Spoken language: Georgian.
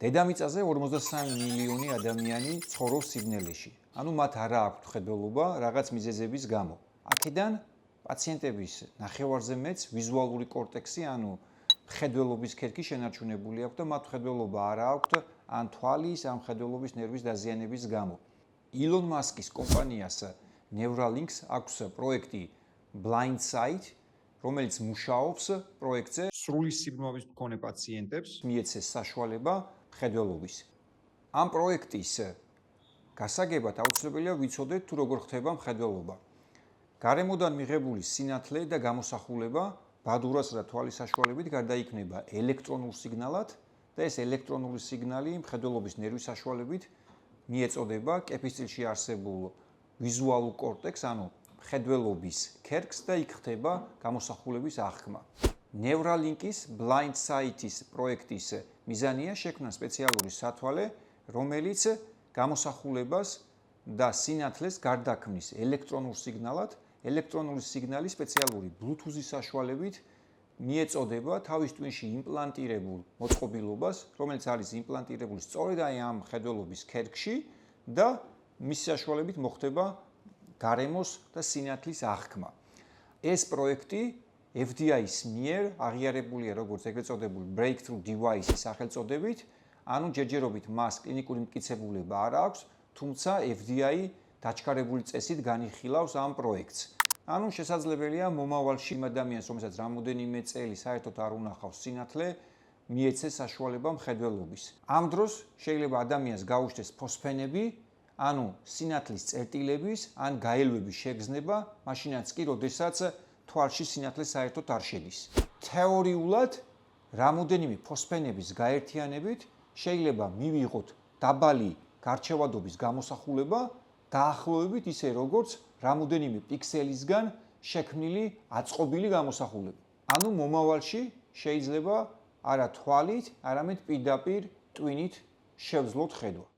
დედამიწაზე 53 მილიონი ადამიანი ცხოვრობს სიგნალეში. ანუ მათ არა აქვთ ხედველობა რაღაც მიზეზების გამო. აქედან პაციენტების ნახევარზე მეც ვიზუალური კორტექსი, ანუ ხედველობის ქერქი შენარჩუნებული აქვს და მათ ხედველობა არა აქვთ ან თვალის, ან ხედველობის ნერვის დაზიანების გამო. ილონ მასკის კომპანიას Neuralink აქვს პროექტი Blind Sight, რომელიც მუშაობს პროექტზე სრული სიბნელების მქონე პაციენტებს მიეცეს საშუალება ხედველობის. ამ პროექტის გასაგებად აუცილებელია ვიცოდეთ თუ როგორ ხდება მხედველობა. გარემოდან მიღებული სინათლე და გამოსახულება ბადურას და თვალის საშუალებით გარდაიქმნება ელექტრონულ სიგნალად და ეს ელექტრონული სიგნალი მხედველობის ნერვის საშუალებით მიეწოდება კეფისწილში არსებულ ვიზუალურ კორტექსს, ანუ მხედველობის ქერქს და იქ ხდება გამოსახულების აღქმა. Neuralink-ის Blind Sight-ის პროექტის მიზანია შექმნა სპეციალური სათვალე, რომელიც გამოსახულებას და სინათლეს გარდაქმნის ელექტრონულ სიგნალად, ელექტრონული სიგნალი სპეციალური Bluetooth-ის საშუალებით მიეწოდება თავის ტვინში იმპლანტირებულ მოწყობილობას, რომელიც არის იმპლანტირებული სწორედ ამ მხედველობის ქერქში და მის საშუალებით მოხდება გარემოს და სინათლის აღქმა. ეს პროექტი FDA-ის მიერ აღიარებულია როგორც ეგრეთ წოდებული Breakthrough Device-ის სახელწოდებით, ანუ ჯერჯერობით მას კლინიკური მტკიცებულება არ აქვს, თუმცა FDA დაჩქარებული წესით განიხილავს ამ პროექტს. ანუ შესაძლებელია მომავალში იმ ადამიანს, რომელსაც რამოდენიმე წელი საერთოდ არ უნახავს სინათლე, მიეცეს საშუალება მხედველობის. ამ დროს შეიძლება ადამიანს გაუჩნდეს ფოსფენები, ანუ სინათლის წერტილების ან გაელვების შეგრძნება, მაშინაც კი, როდესაც თვალში სინათლე საერთოდ არ შედის. თეორიულად, რამოდენიმე ფოსფენების გაერთიანებით შეიძლება მივიღოთ დაბალი გარჩევადობის გამოსახულება, დაახლოებით ისე როგორც რამოდენიმე პიქსელისგან შექმნილი აწყობილი გამოსახულება. ანუ მომავალში შეიძლება არა თვალით, არამედ პირდაპირ ტვინით შევძლოთ ხედვა.